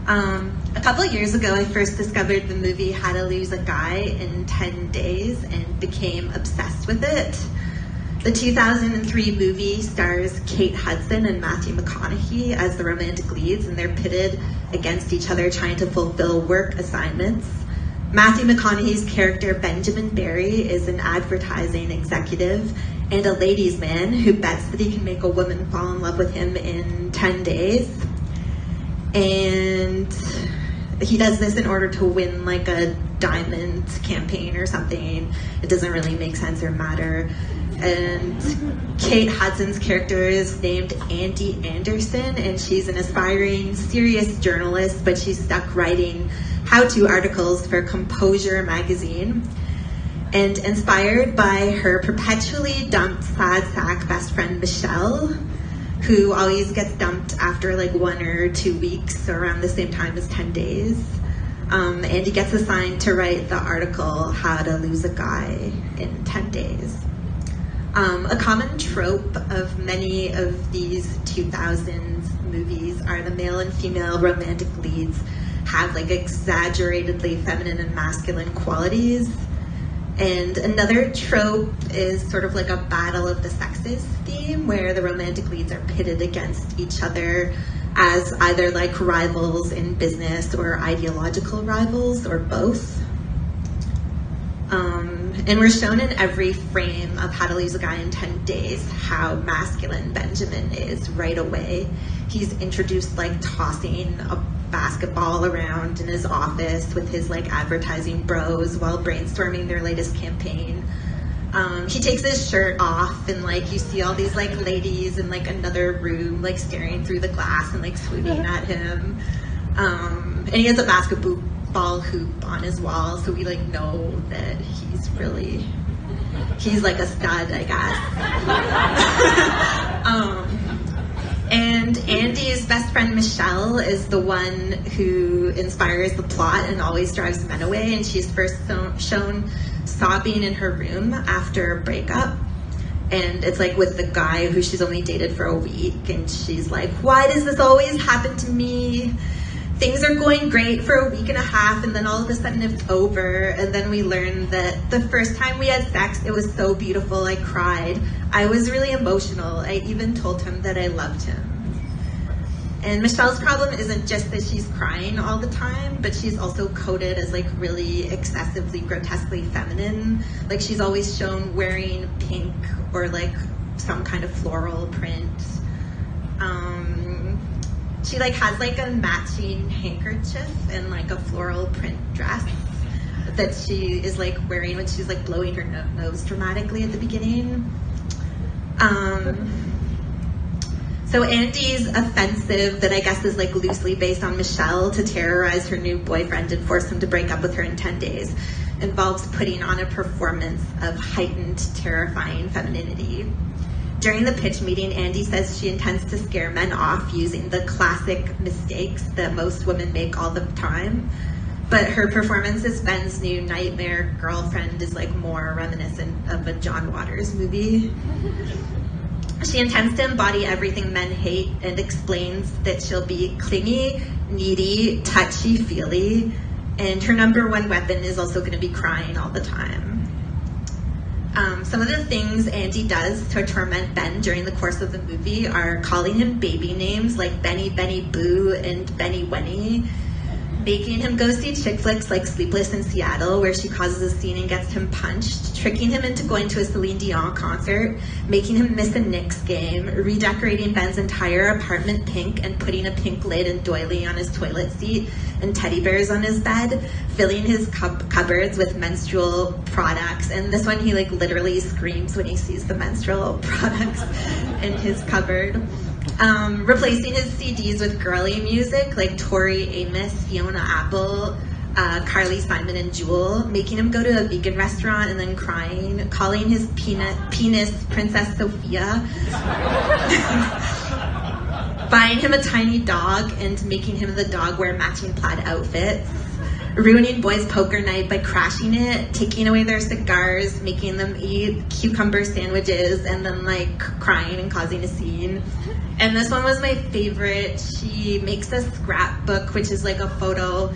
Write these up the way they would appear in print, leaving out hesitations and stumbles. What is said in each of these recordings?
A couple of years ago, I first discovered the movie How to Lose a Guy in 10 Days and became obsessed with it. The 2003 movie stars Kate Hudson and Matthew McConaughey as the romantic leads, and they're pitted against each other trying to fulfill work assignments. Matthew McConaughey's character, Benjamin Barry, is an advertising executive and a ladies' man who bets that he can make a woman fall in love with him in 10 days. And he does this in order to win like a diamond campaign or something. It doesn't really make sense or matter. And Kate Hudson's character is named Andy Anderson, and she's an aspiring, serious journalist, but she's stuck writing how-to articles for Composure magazine. And inspired by her perpetually dumped sad sack best friend Michelle, who always gets dumped after like 1 or 2 weeks, or around the same time as 10 days. Andy gets assigned to write the article, How to Lose a Guy in 10 Days. A common trope of many of these 2000s movies are the male and female romantic leads have like exaggeratedly feminine and masculine qualities. And another trope is sort of like a battle of the sexes theme, where the romantic leads are pitted against each other as either like rivals in business or ideological rivals, or both. And we're shown in every frame of How to Lose a Guy in 10 Days how masculine Benjamin is right away. He's introduced like tossing a basketball around in his office with his like advertising bros while brainstorming their latest campaign. He takes his shirt off and like you see all these like ladies in like another room like staring through the glass and like swooning at him. And he has a basketball hoop on his wall, so we like know that he's like a stud, I guess. And Andy's best friend Michelle is the one who inspires the plot and always drives men away, and she's first shown sobbing in her room after a breakup. And it's like with the guy who she's only dated for a week, and she's like, why does this always happen to me? Things are going great for a week and a half, and then all of a sudden it's over. And then we learn that the first time we had sex, it was so beautiful, I cried. I was really emotional. I even told him that I loved him. And Michelle's problem isn't just that she's crying all the time, but she's also coded as like really excessively, grotesquely feminine. Like she's always shown wearing pink or like some kind of floral print. She like has like a matching handkerchief and like a floral print dress that she is like wearing when she's like blowing her nose dramatically at the beginning. So Andy's offensive, that I guess is like loosely based on Michelle, to terrorize her new boyfriend and force him to break up with her in 10 days, involves putting on a performance of heightened, terrifying femininity. During the pitch meeting, Andy says she intends to scare men off using the classic mistakes that most women make all the time. But her performance as Ben's new nightmare girlfriend is like more reminiscent of a John Waters movie. She intends to embody everything men hate and explains that she'll be clingy, needy, touchy-feely, and her number one weapon is also going to be crying all the time. Some of the things Andy does to torment Ben during the course of the movie are calling him baby names like Benny, Benny Boo, and Benny Wenny, making him go see chick flicks like Sleepless in Seattle, where she causes a scene and gets him punched, tricking him into going to a Celine Dion concert, making him miss a Knicks game, redecorating Ben's entire apartment pink and putting a pink lid and doily on his toilet seat and teddy bears on his bed, filling his cupboards with menstrual products. And this one, he like literally screams when he sees the menstrual products in his cupboard. Replacing his CDs with girly music like Tori Amos, Fiona Apple, Carly Simon, and Jewel, making him go to a vegan restaurant and then crying, calling his penis Princess Sophia, buying him a tiny dog and making him the dog wear matching plaid outfits, ruining boys' poker night by crashing it, taking away their cigars, making them eat cucumber sandwiches, and then like crying and causing a scene. And this one was my favorite. She makes a scrapbook, which is like a photo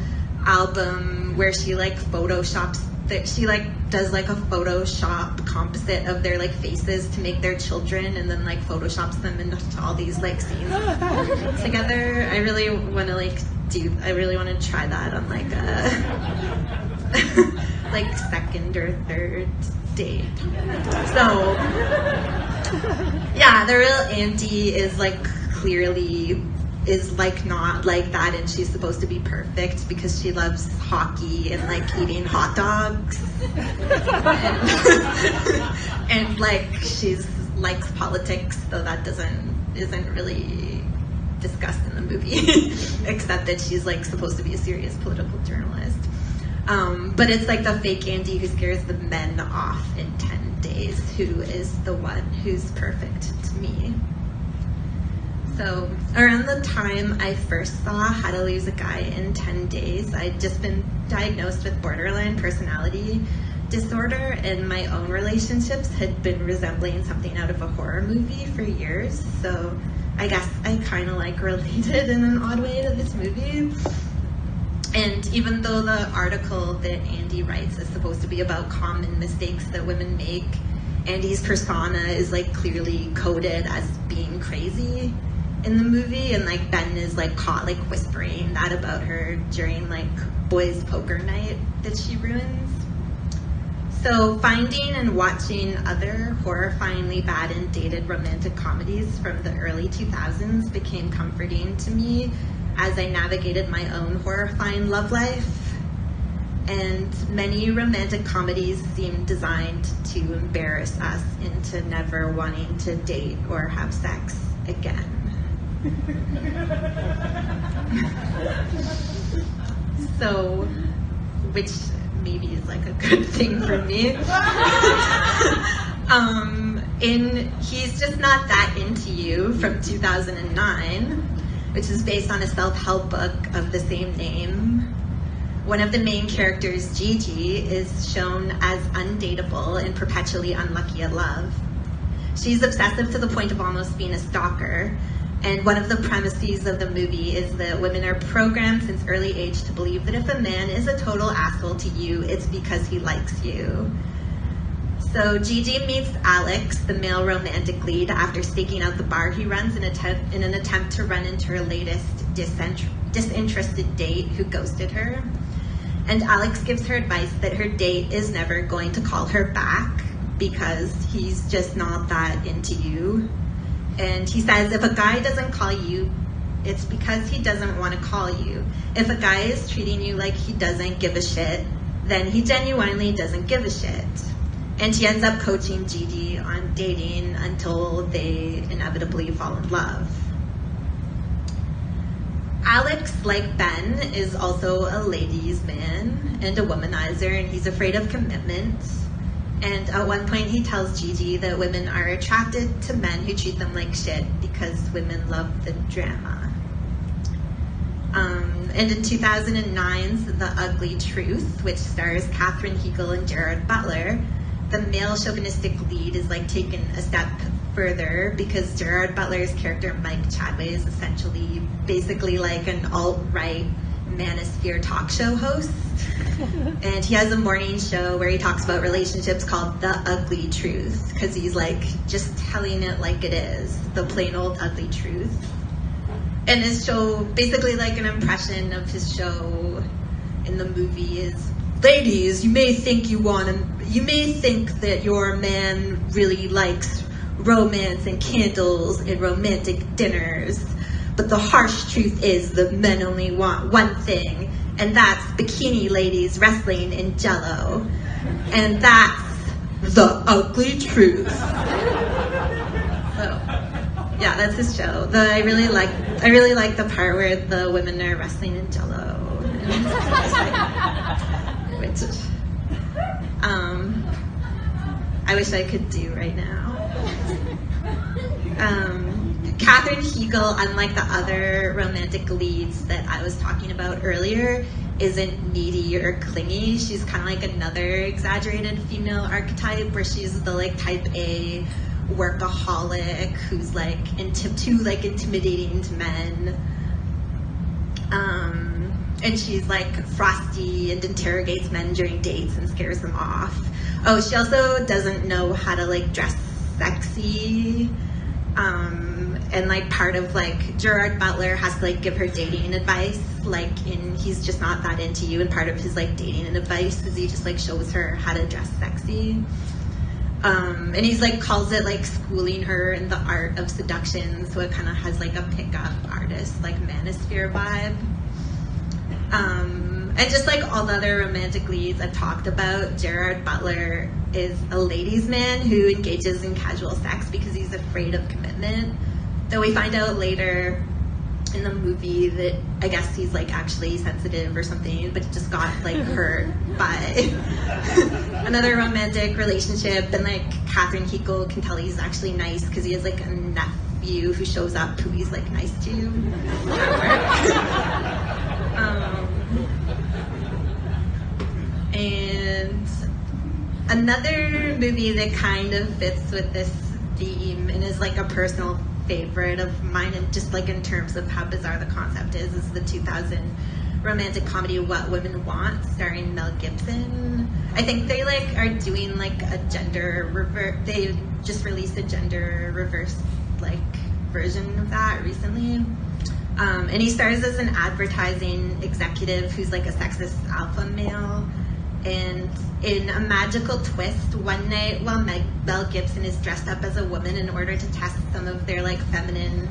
album where she like photoshops that she like does like a Photoshop composite of their like faces to make their children, and then like photoshops them into all these like scenes together. I really want to try that on like a like second or third date. So yeah, the real Andy is like clearly is like not like that, and she's supposed to be perfect because she loves hockey and like eating hot dogs and like she's likes politics, though that isn't really discussed in the movie except that she's like supposed to be a serious political journalist. But it's like the fake Andy who scares the men off in 10 days who is the one who's perfect to me. So around the time I first saw How to Lose a Guy in 10 Days, I'd just been diagnosed with borderline personality disorder, and my own relationships had been resembling something out of a horror movie for years. So I guess I kind of like related in an odd way to this movie. And even though the article that Andy writes is supposed to be about common mistakes that women make, Andy's persona is like clearly coded as being crazy in the movie, and like Ben is like caught like whispering that about her during like boys' poker night that she ruins. So finding and watching other horrifyingly bad and dated romantic comedies from the early 2000s became comforting to me as I navigated my own horrifying love life. And many romantic comedies seem designed to embarrass us into never wanting to date or have sex again. So, which maybe is like a good thing for me. In He's Just Not That Into You from 2009, which is based on a self-help book of the same name, one of the main characters, Gigi, is shown as undateable and perpetually unlucky at love. She's obsessive to the point of almost being a stalker. And one of the premises of the movie is that women are programmed since early age to believe that if a man is a total asshole to you, it's because he likes you. So Gigi meets Alex, the male romantic lead, after staking out the bar he runs in an attempt to run into her latest disinterested date who ghosted her. And Alex gives her advice that her date is never going to call her back because he's just not that into you. And he says, if a guy doesn't call you, it's because he doesn't want to call you. If a guy is treating you like he doesn't give a shit, then he genuinely doesn't give a shit. And he ends up coaching Gigi on dating until they inevitably fall in love. Alex, like Ben, is also a ladies' man and a womanizer, and he's afraid of commitment. And at one point he tells Gigi that women are attracted to men who treat them like shit because women love the drama. And in 2009's The Ugly Truth, which stars Katherine Heigl and Gerard Butler, the male chauvinistic lead is like taken a step further because Gerard Butler's character Mike Chadway is essentially basically like an alt-right manosphere talk show host. And he has a morning show where he talks about relationships called The Ugly Truth, because he's like just telling it like it is, the plain old ugly truth. And his show, basically like an impression of his show in the movie is, ladies, you may think that your man really likes romance and candles and romantic dinners, but the harsh truth is that men only want one thing, and that's bikini ladies wrestling in Jell-O. And that's the ugly truth. So, yeah, that's his show. I really like the part where the women are wrestling in Jell-O. Which I wish I could do right now. Katherine Heigl, unlike the other romantic leads that I was talking about earlier, isn't needy or clingy. She's kind of like another exaggerated female archetype where she's the like type A workaholic who's like too like intimidating to men. And she's like frosty and interrogates men during dates and scares them off. Oh, she also doesn't know how to like dress sexy. And like part of like Gerard Butler has to like give her dating advice, like he's just not that into you, and part of his like dating advice is he just like shows her how to dress sexy. And he's like calls it like schooling her in the art of seduction, so it kind of has like a pickup artist like manosphere vibe. And just like all the other romantic leads I've talked about, Gerard Butler is a ladies' man who engages in casual sex because he's afraid of commitment. Though we find out later in the movie that I guess he's like actually sensitive or something, but just got like hurt by another romantic relationship. And like Catherine Heigl can tell he's actually nice because he has like a nephew who shows up who he's like nice to. And another movie that kind of fits with this theme and is like a personal favorite of mine, and just like in terms of how bizarre the concept is the 2000 romantic comedy What Women Want, starring Mel Gibson. I think they like are doing like a gender reverse. They just released a gender reverse like version of that recently. And he stars as an advertising executive who's like a sexist alpha male. And in a magical twist, one night while Mel Gibson is dressed up as a woman in order to test some of their like feminine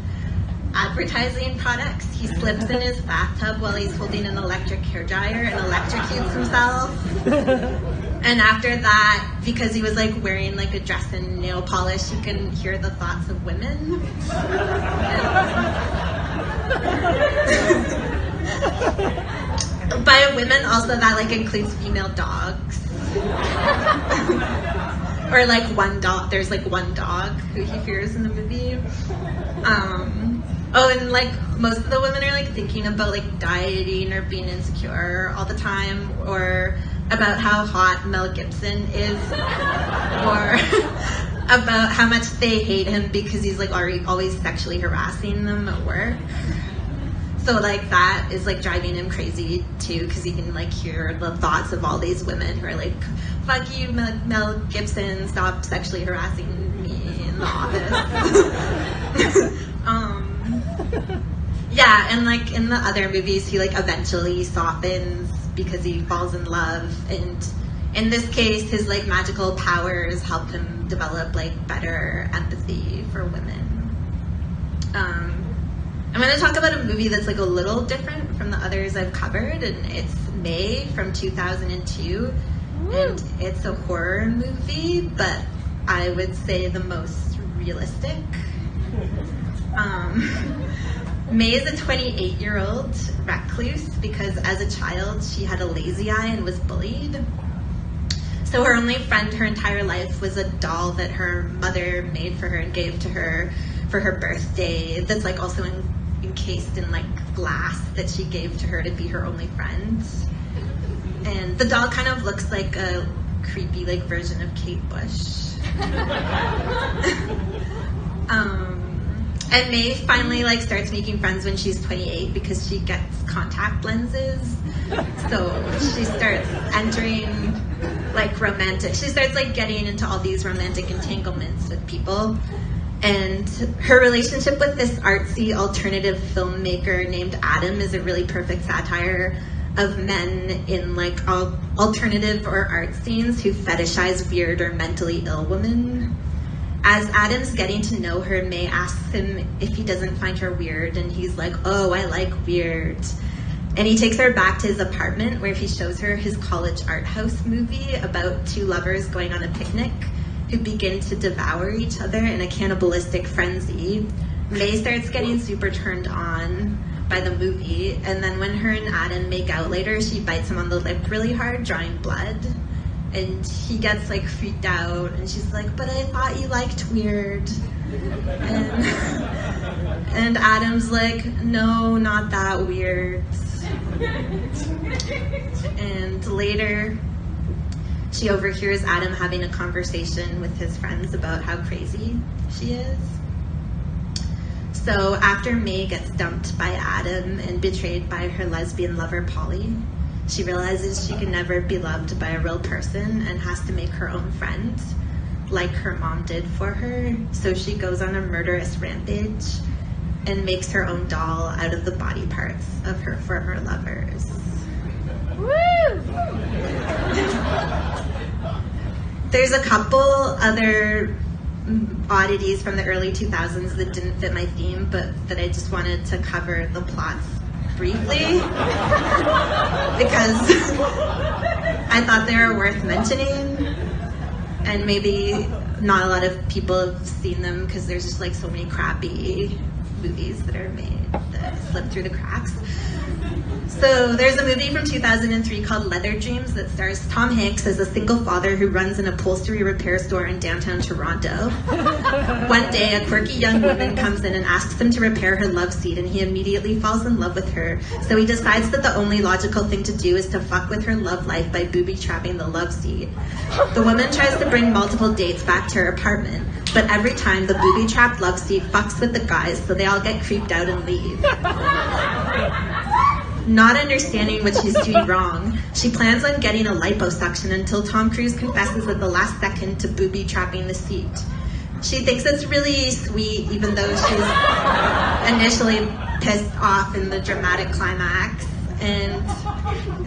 advertising products, he slips in his bathtub while he's holding an electric hairdryer and electrocutes himself. And after that, because he was like wearing like a dress and nail polish, you can hear the thoughts of women. By women, also that like includes female dogs. Or like one dog, there's like one dog who he fears in the movie. Oh, and like most of the women are like thinking about like dieting or being insecure all the time, or about how hot Mel Gibson is, or about how much they hate him because he's like always sexually harassing them at work. So like that is like driving him crazy too, because he can like hear the thoughts of all these women who are like, "Fuck you, Mel Gibson! Stop sexually harassing me in the office." Yeah, and like in the other movies, he like eventually softens because he falls in love, and in this case, his like magical powers help him develop like better empathy for women. I'm going to talk about a movie that's like a little different from the others I've covered, and it's May from 2002. And it's a horror movie, but I would say the most realistic. May is a 28-year-old recluse because as a child she had a lazy eye and was bullied. So her only friend her entire life was a doll that her mother made for her and gave to her for her birthday, that's like also encased in like glass that she gave to her to be her only friend. And the doll kind of looks like a creepy like version of Kate Bush. And May finally like starts making friends when she's 28 because she gets contact lenses. So she starts entering like she starts like getting into all these romantic entanglements with people. And her relationship with this artsy alternative filmmaker named Adam is a really perfect satire of men in like alternative or art scenes who fetishize weird or mentally ill women. As Adam's getting to know her, May asks him if he doesn't find her weird, and he's like, "Oh, I like weird." And he takes her back to his apartment where he shows her his college art house movie about two lovers going on a picnic who begin to devour each other in a cannibalistic frenzy. May starts getting super turned on by the movie, and then when her and Adam make out later, she bites him on the lip really hard, drawing blood. And he gets like freaked out, and she's like, "But I thought you liked weird." And Adam's like, "No, not that weird." And later, she overhears Adam having a conversation with his friends about how crazy she is. So after May gets dumped by Adam and betrayed by her lesbian lover Polly, she realizes she can never be loved by a real person and has to make her own friends, like her mom did for her. So she goes on a murderous rampage and makes her own doll out of the body parts of her former lovers. Woo! There's a couple other oddities from the early 2000s that didn't fit my theme, but that I just wanted to cover the plots briefly because I thought they were worth mentioning, and maybe not a lot of people have seen them because there's just like so many crappy movies that are made that slip through the cracks. So there's a movie from 2003 called Leather Dreams that stars Tom Hanks as a single father who runs an upholstery repair store in downtown Toronto. One day, a quirky young woman comes in and asks him to repair her love seat, and he immediately falls in love with her. So he decides that the only logical thing to do is to fuck with her love life by booby-trapping the love seat. The woman tries to bring multiple dates back to her apartment, but every time the booby-trapped love seat fucks with the guys, so they all get creeped out and leave. Not understanding what she's doing wrong, she plans on getting a liposuction until Tom Cruise confesses at the last second to booby-trapping the seat. She thinks it's really sweet, even though she's initially pissed off in the dramatic climax. And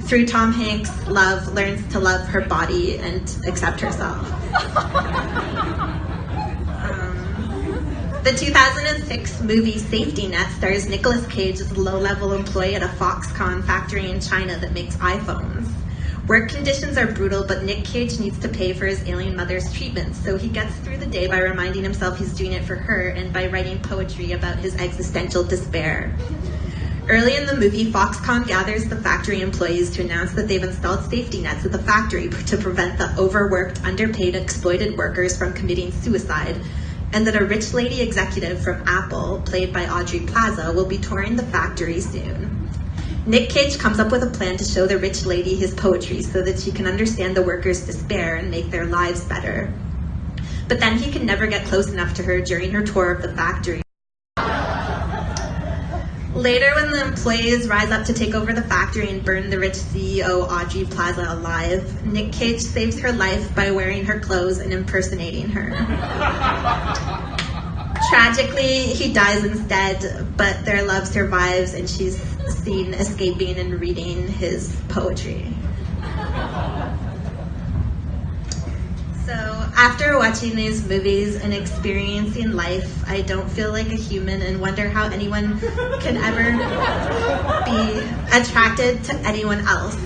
through Tom Hanks' love, learns to love her body and accept herself. The 2006 movie Safety Net stars Nicolas Cage as a low-level employee at a Foxconn factory in China that makes iPhones. Work conditions are brutal, but Nick Cage needs to pay for his alien mother's treatment, so he gets through the day by reminding himself he's doing it for her and by writing poetry about his existential despair. Early in the movie, Foxconn gathers the factory employees to announce that they've installed safety nets at the factory to prevent the overworked, underpaid, exploited workers from committing suicide, and that a rich lady executive from Apple, played by Aubrey Plaza, will be touring the factory soon. Nick Cage comes up with a plan to show the rich lady his poetry so that she can understand the workers' despair and make their lives better. But then he can never get close enough to her during her tour of the factory. Later, when the employees rise up to take over the factory and burn the rich CEO Aubrey Plaza alive, Nick Cage saves her life by wearing her clothes and impersonating her. Tragically, he dies instead, but their love survives and she's seen escaping and reading his poetry. So after watching these movies and experiencing life, I don't feel like a human and wonder how anyone can ever be attracted to anyone else.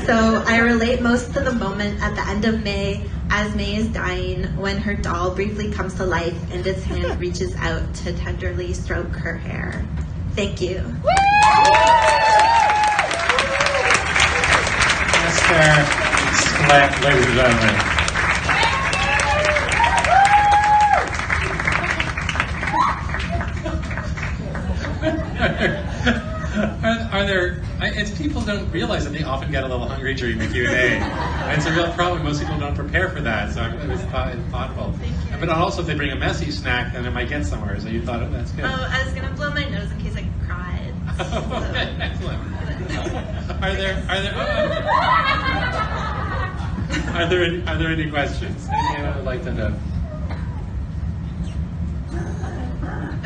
So I relate most to the moment at the end of May as May is dying when her doll briefly comes to life and its hand reaches out to tenderly stroke her hair. Thank you. Esther, Splett, ladies and gentlemen. Are there, it's people don't realize that they often get a little hungry during the Q&A. And it's a real problem. Most people don't prepare for that, so it was thoughtful. But also if they bring a messy snack, then it might get somewhere, so you thought, oh, that's good. Oh, I was going to blow my nose in case I cried. So. Excellent. Are there any questions? Anything I would like to know?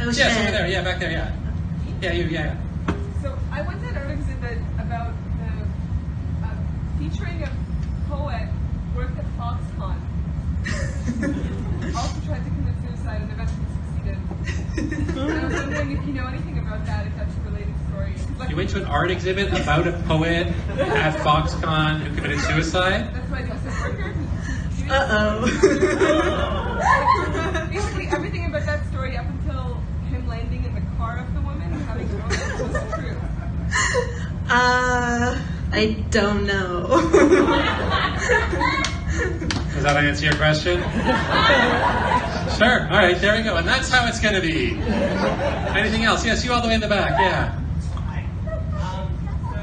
Oh, shit. Yes, over there. Yeah, back there, yeah. Yeah. So I went to an art exhibit about the featuring a poet worked at Foxconn. Also tried to commit suicide and eventually succeeded. And I was wondering if you know anything about that, if that's a related story. Like, You went to an art exhibit about a poet at Foxconn who committed suicide? That's why I said worker. Basically everything about that story up until him landing in the car of the woman and having a romance was true. I don't know. Does that answer your question? Sure. All right, there we go. And that's how it's going to be. Anything else? Yes, you all the way in the back. Yeah. So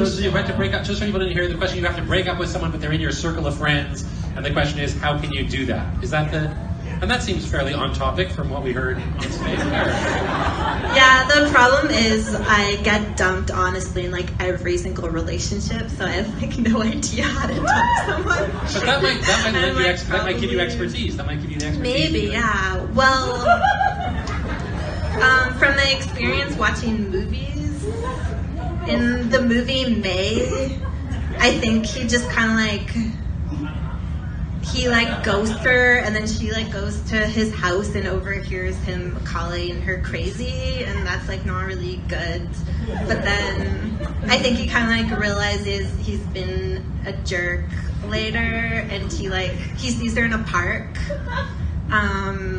So you have to break up, just so people didn't hear the question, you have to break up with someone, but they're in your circle of friends, and the question is, how can you do that? Is that the... And that seems fairly on topic from what we heard on stage. Yeah, the problem is I get dumped, honestly, in like every single relationship, so I have like no idea how to dump someone. But that might give you expertise. That might give you the expertise. Maybe, yeah. Well, from the experience watching movies, in the movie May, I think he just kind of like... He like ghosts her, and then she like goes to his house and overhears him calling her crazy, and that's like not really good. But then I think he kind of like realizes he's been a jerk later, and he sees her in a park,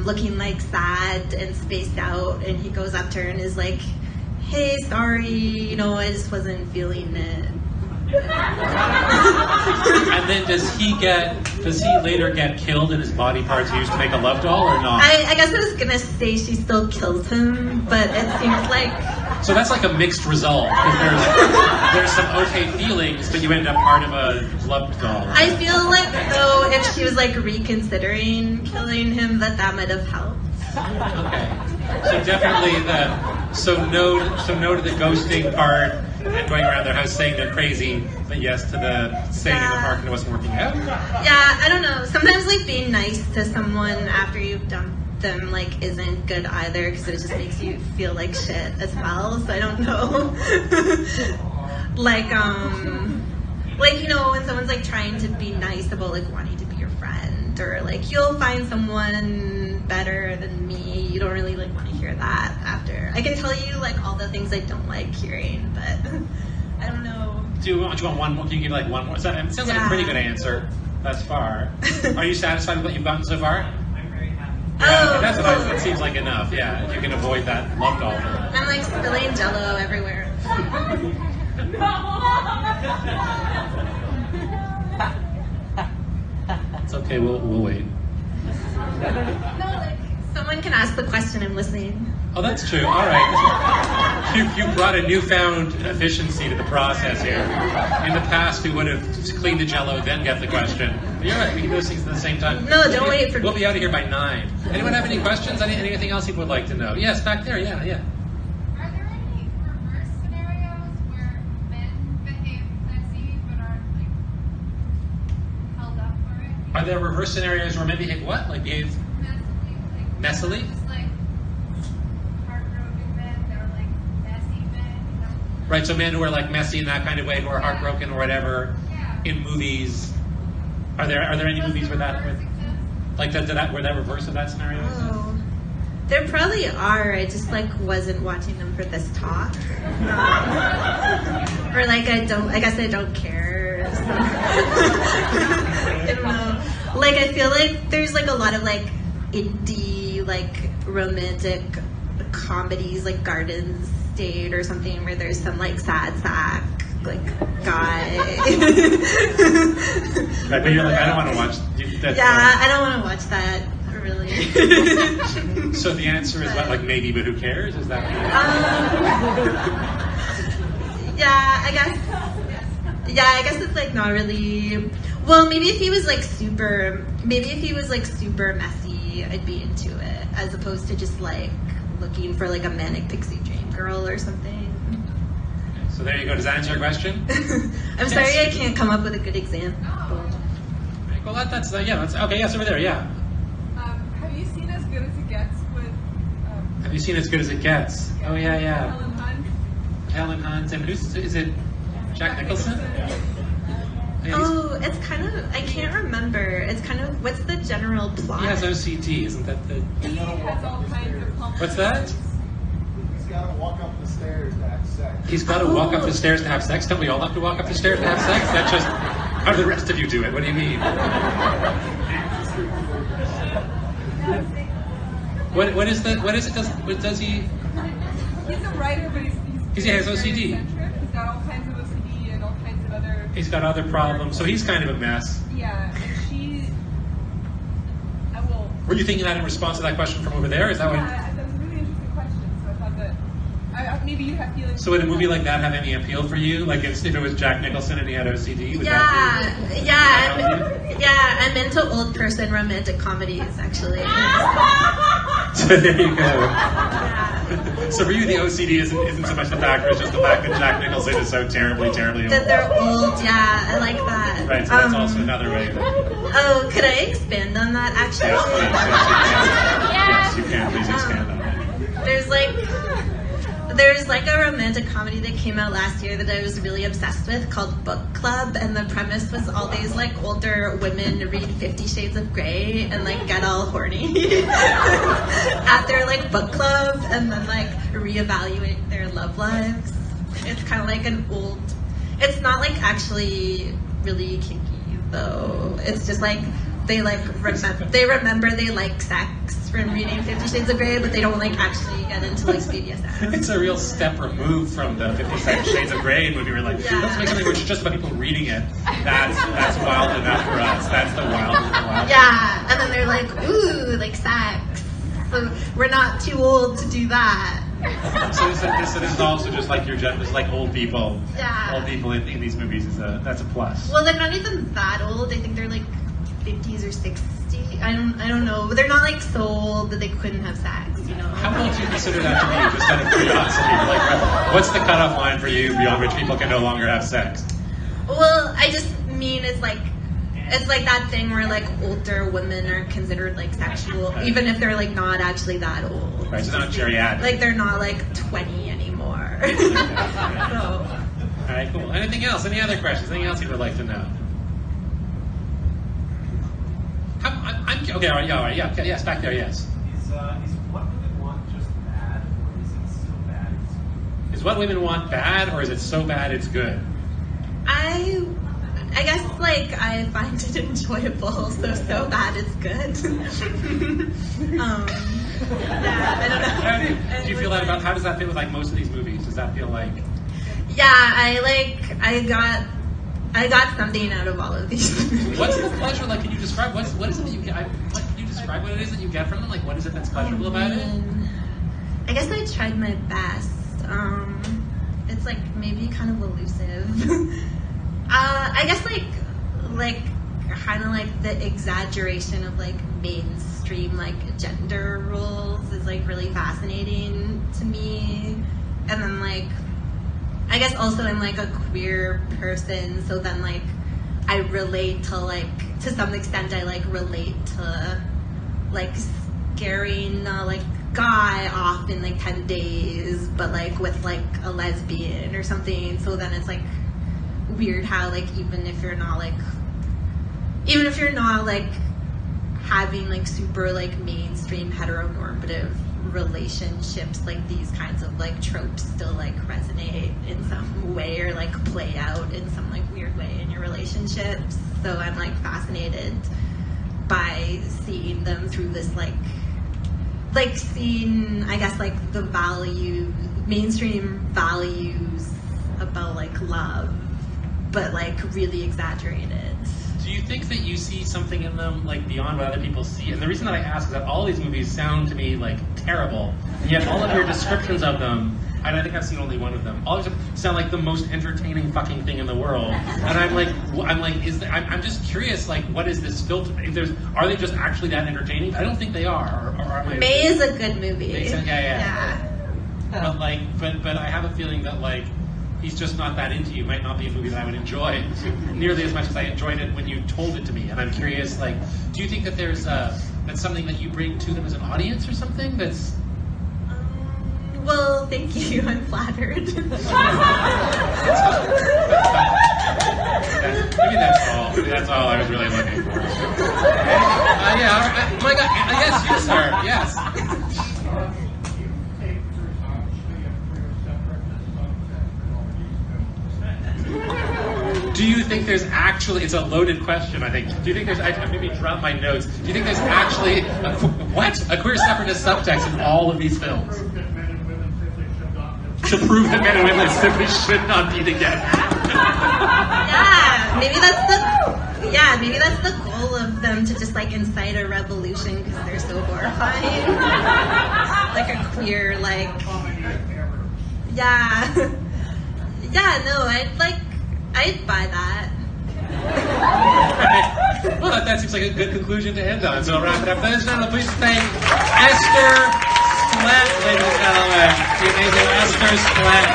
looking like sad and spaced out, and he goes up to her and is like, "Hey, sorry, I just wasn't feeling it." And then does he later get killed and his body parts used to make a love doll or not? I guess I was gonna say she still kills him, but it seems like... So that's like a mixed result, because there's some okay feelings, but you end up part of a love doll. I feel like, though, if she was like reconsidering killing him, that might have helped. Okay. So definitely no to the ghosting part and going around their house saying they're crazy, but yes to the staying in the park and it wasn't working out. Yeah, I don't know. Sometimes like being nice to someone after you've dumped them like isn't good either, because it just makes you feel like shit as well. So I don't know. When someone's like trying to be nice about like wanting to be your friend, or like you'll find someone better than me, you don't really like want to hear that after. I can tell you like all the things I don't like hearing, but I don't know. Do you want one more? Can you give like one more? It sounds like a pretty good answer thus far. Are you satisfied with what you've gotten so far? I'm very happy. Yeah, that seems like enough. Yeah, if you can avoid that love doll. I'm like spilling Jello everywhere. It's okay. We'll wait. Someone can ask the question. I'm listening. Oh, that's true. All right. You brought a newfound efficiency to the process here. In the past, we would have cleaned the Jello, then get the question. But you're right. We can do those things at the same time. No, don't wait for. We'll be out of here by 9. Anyone have any questions? Anything else you would like to know? Yes, back there. Yeah. Are there any reverse scenarios where men behave messy but aren't like held up for it? Are there reverse scenarios where men behave what? Like behave messily? Just like heartbroken men that are like messy men, Right, so men who are like messy in that kind of way, who are heartbroken or whatever, in movies. Are there any movies where that where that reverse of that scenario exists? Oh, there probably are. I just like wasn't watching them for this talk, or like I guess I don't care. So. I don't know. Like I feel like there's like a lot of like indie like romantic comedies, like Garden State or something, where there's some like sad sack like guy. Right, but you're like, I don't want to watch. I don't want to watch that. Really. So the answer is what, like maybe, but who cares? Is that? I guess it's like not really. Well, maybe if he was like super messy, I'd be into it, as opposed to just like looking for like a manic pixie dream girl or something. So there you go. Does that answer your question? I'm sorry, I can't come up with a good example. Right, well, that's okay. Yes, over there. Yeah. Have you seen As Good as It Gets with? Have you seen As Good as It Gets? Oh yeah. Helen Hunt. Helen Hunt, and is it? Jack Nicholson? Oh, it's kind of, I can't remember. It's kind of, what's the general plot? He has OCD, isn't that the... He has all kinds of complications. What's that? He's got to walk up the stairs to have sex. He's got to walk up the stairs to have sex? Don't we all have to walk up the stairs to have sex? That's just, how do the rest of you do it? What do you mean? What is it, does he... He's a writer, but He has OCD. He's got all kinds of OCD and all kinds of other... He's got other problems, so he's kind of a mess. Yeah, and I will... Were you thinking that in response to that question from over there? Is that what... Yeah, that was a really interesting question, so I thought that... maybe you have feelings. So would a movie like that have any appeal for you? Like if it was Jack Nicholson and he had OCD, would I'm into old person romantic comedies, actually. So there you go. Yeah. So for you, the OCD isn't so much the factor, it's just the fact that Jack Nicholson is so terribly, terribly old. That they're old, yeah, I like that. Right, so that's also another way that... Oh, could I expand on that, actually? Yes, you can. Please expand on it. There's like a romantic comedy that came out last year that I was really obsessed with called Book Club, and the premise was all these like older women read 50 Shades of Grey and like get all horny at their like book club and then like reevaluate their love lives. It's kind of like it's not like actually really kinky though. It's just like they remember they like sex from reading 50 Shades of Grey, but they don't like actually get into like BDSM. It's a real step removed from the 50 Shades of Grey movie. We're like, let's make something which is just about people reading it. That's wild enough for us. That's the wild. Yeah, and then they're like, ooh, like sex. So we're not too old to do that. So this is also just like it's like old people. Yeah. Old people in these movies that's a plus. Well, they're not even that old. I think they're like 50s or 60s. I don't know, but they're not like so old that they couldn't have sex, you know. How old do you consider that to be? Just out of curiosity, like what's the cutoff line for you beyond which people can no longer have sex? Well, I just mean it's like that thing where like older women are considered like sexual, even if they're like not actually that old. Right, so not geriatric. Like they're not like 20 anymore. So. All right, cool. Anything else? Any other questions? Anything else you would like to know? Okay, all right, yes, back there, yes. Is what women want just bad, or is it so bad it's good? Is what women want bad, or is it so bad it's good? I guess like I find it enjoyable, so bad it's good. Yeah, I don't know. Do you feel that about? How does that fit with like most of these movies? Does that feel like? Yeah, I got something out of all of these. What's the pleasure like? Can you describe what is it that you get? Can you describe what it is that you get from them? Like, what is it that's pleasurable about it? I guess I tried my best. It's like maybe kind of elusive. I guess like kind of like the exaggeration of like mainstream like gender roles is like really fascinating to me, and then like. I guess also I'm like a queer person, so then like I relate to some extent I like relate to like scaring like guy off in like 10 days, but like with like a lesbian or something. So then it's like weird how like even if you're not having like super like mainstream heteronormative relationships, like these kinds of like tropes still like resonate in some way or like play out in some like weird way in your relationships. So I'm like fascinated by seeing them through this like seeing I guess like the mainstream values about like love, but like really exaggerated. Do you think that you see something in them like beyond what other people see? And the reason that I ask is that all these movies sound to me like terrible, and yet all of your descriptions of them, and I think I've seen only one of them, all of them sound like the most entertaining fucking thing in the world. And I'm just curious, like, what is this filter? Are they just actually that entertaining? I don't think they are. Or am I? May is a good movie. Yeah. But but I have a feeling that like. He's just not that into you. Might not be a movie that I would enjoy nearly as much as I enjoyed it when you told it to me. And I'm curious, like, do you think that there's that's something that you bring to them as an audience or something? That's well, thank you. I'm flattered. Maybe that's all I was really looking for. Yeah. Oh my God. Yes, you, sir. Yes. Do you think there's actually, it's a loaded question, I think. Do you think there's, I maybe drop my notes. Do you think there's actually, a queer separatist subtext in all of these films? To prove that men and women simply should not be together. Yeah, maybe that's the goal of them, to just like incite a revolution because they're so horrifying. Like a queer, like, Yeah. Yeah, no, I'd buy that. Well, that seems like a good conclusion to end on, so I'll wrap it up. Ladies and gentlemen, please thank Esther Splett, ladies and gentlemen. The amazing Esther Splett.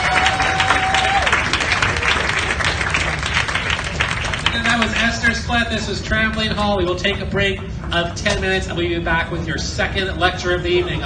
And that was Esther Splett. This was Trampoline Hall. We will take a break of 10 minutes and we'll be back with your second lecture of the evening.